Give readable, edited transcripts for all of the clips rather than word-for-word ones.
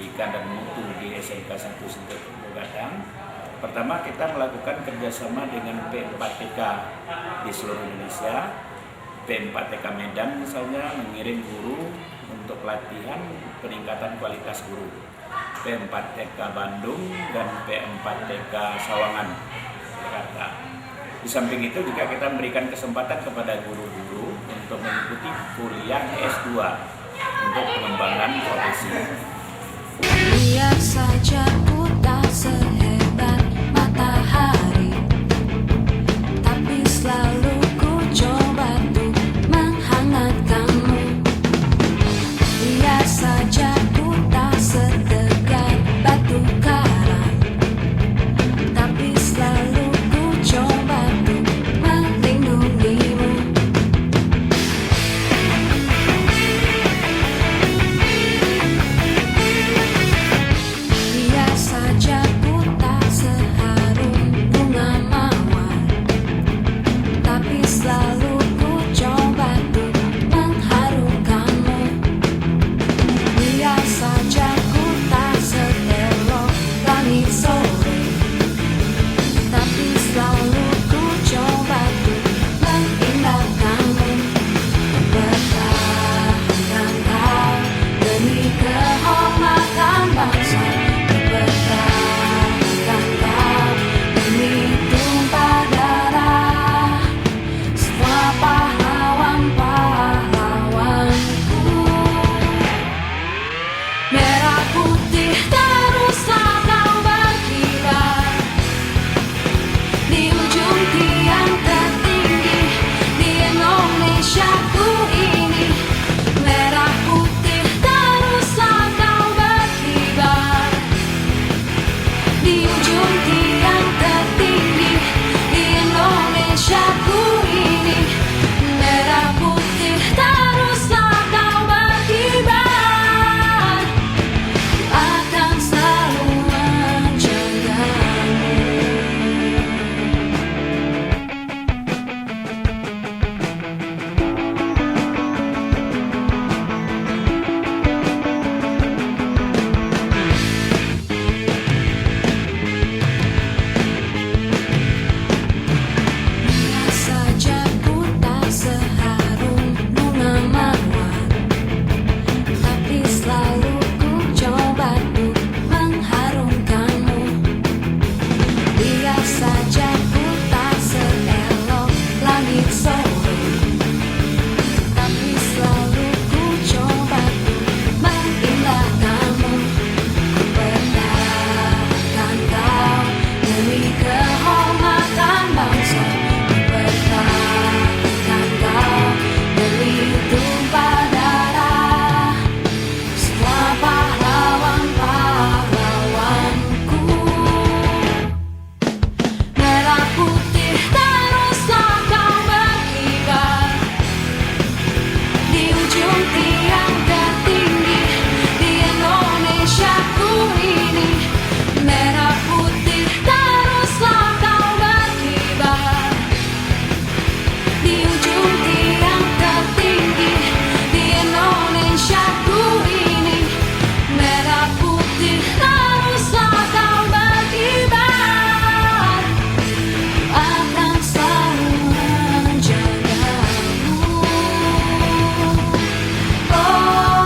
pendidikan dan mutu di SMK 1 Sentul Gadang. Pertama, kita melakukan kerjasama dengan P4TK di seluruh Indonesia. P4TK Medan misalnya mengirim guru untuk pelatihan peningkatan kualitas guru. P4TK Bandung dan P4TK Sawangan, Jakarta. Di samping itu juga kita memberikan kesempatan kepada guru-guru untuk mengikuti kuliah S2 untuk pengembangan profesi. Biar saja ku tak sehebat matahari, tapi selalu ku coba untuk menghangatkanmu. Biar saja ku tak setegar batu karang, tapi selalu ku coba untuk melindungimu. Biar saja ku tak seharum bunga mawar, tapi selalu ku coba untuk mengharumkanmu. Biar saja ku tak seelok langit sore, tapi selalu ku coba untuk mengindahkanmu. Bertahankan kau demi kehormatan bangsa. Bertahankan kau demi tumpah darah semua pahlawan-pahlawanku. Merah putih teruslah kau berkibar di ujung tiang tertinggi di Indonesiaku ini. Merah putih teruslah kau berkibar di ujung tiang tertinggi di Indonesiaku ini. Merah putih teruslah kau berkibar, akan selalu menjagamu. Biar saja ku tak seharum bunga mawar, tapi selalu ku coba untuk mengharumkanmu. Biar saja ku tak seelok langit sore, tapi selalu ku coba untuk mengindahkanmu. Bertahankan kau demi kehormatan bangsa. Bertahankan kau demi tumpah darah semua pahlawan-pahlawanku. Merah putih teruslah kau berkibar di ujung tiang tertinggi di Indonesiaku ini. Merah putih teruslah kau berkibar di ujung tiang tertinggi di Indonesiaku ini. Merah putih teruslah kau berkibar, akan selalu menjagamu. Oh,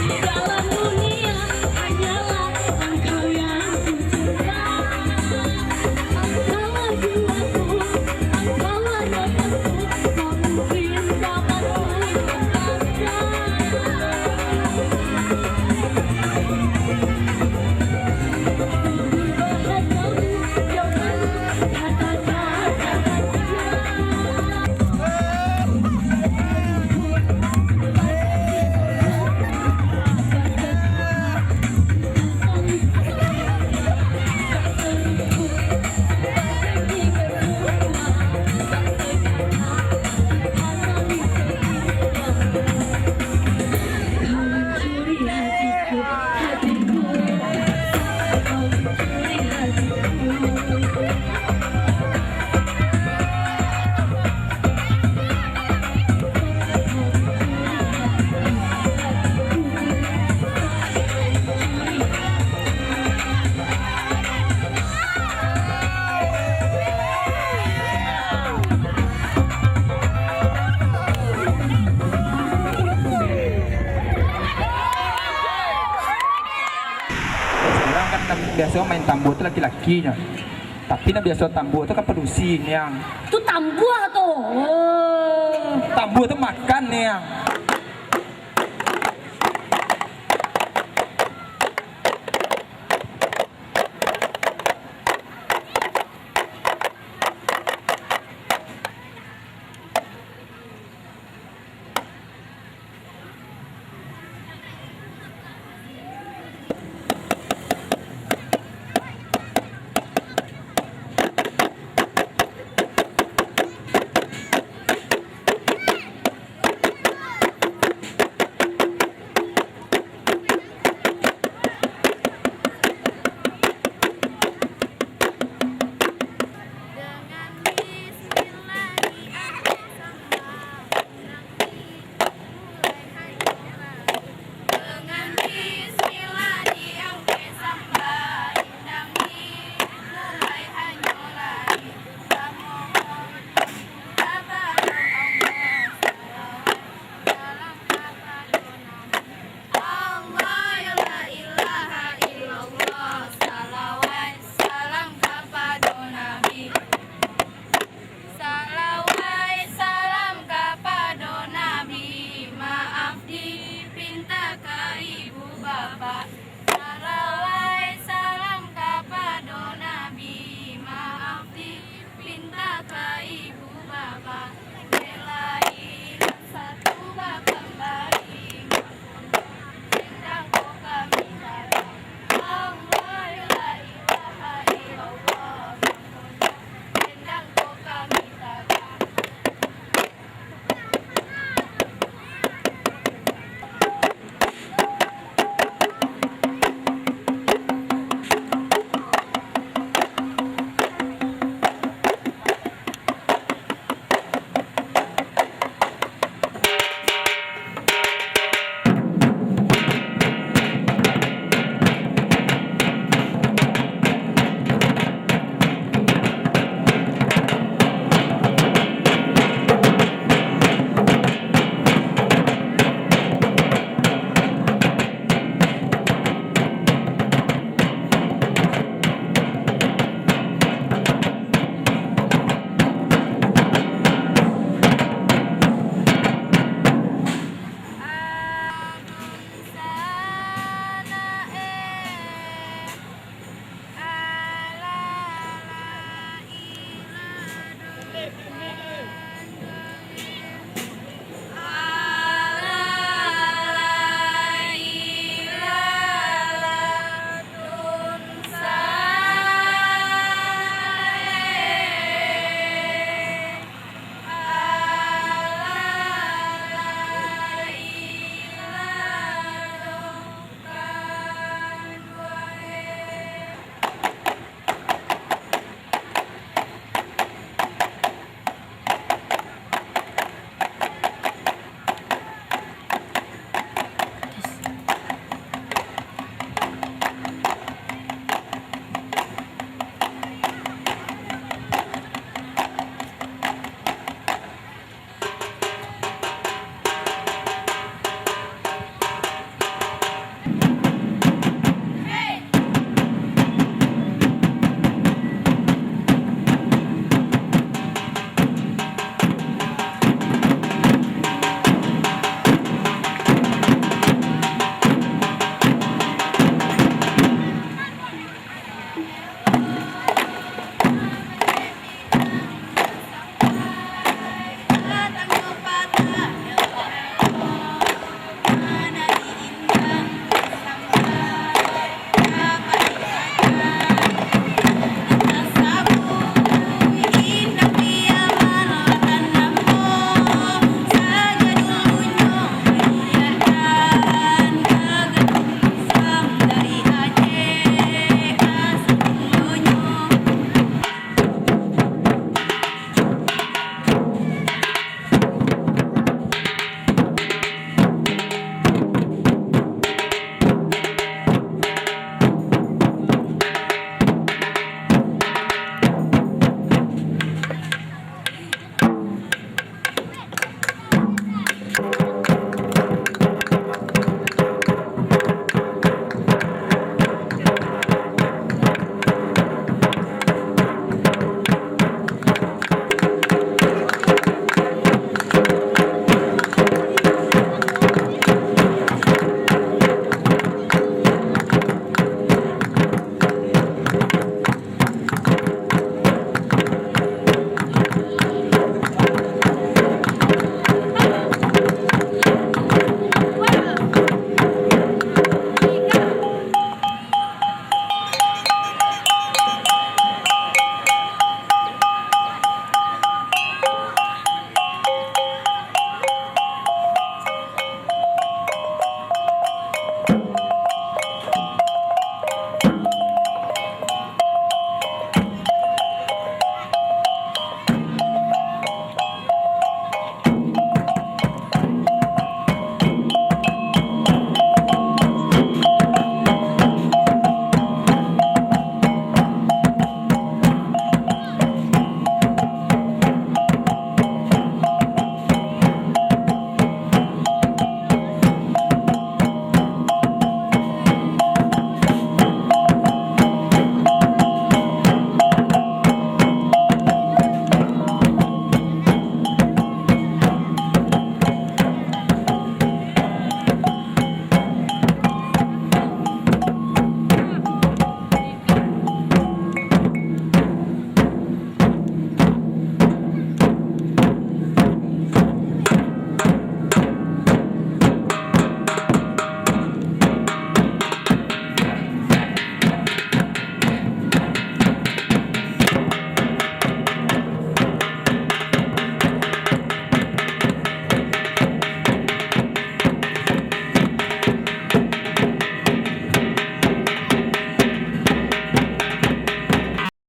Di dalam dunia hanyalah engkau yang kucinta. Engkaulah jiwaku, engkaulah nafasku, tak mungkin dapat ku Orang kan biasa main tambuh itu laki-lakinya. Tapi yang biasa tambuh itu kan produksi yang Itu tambuh tuh. tambuh itu makan yang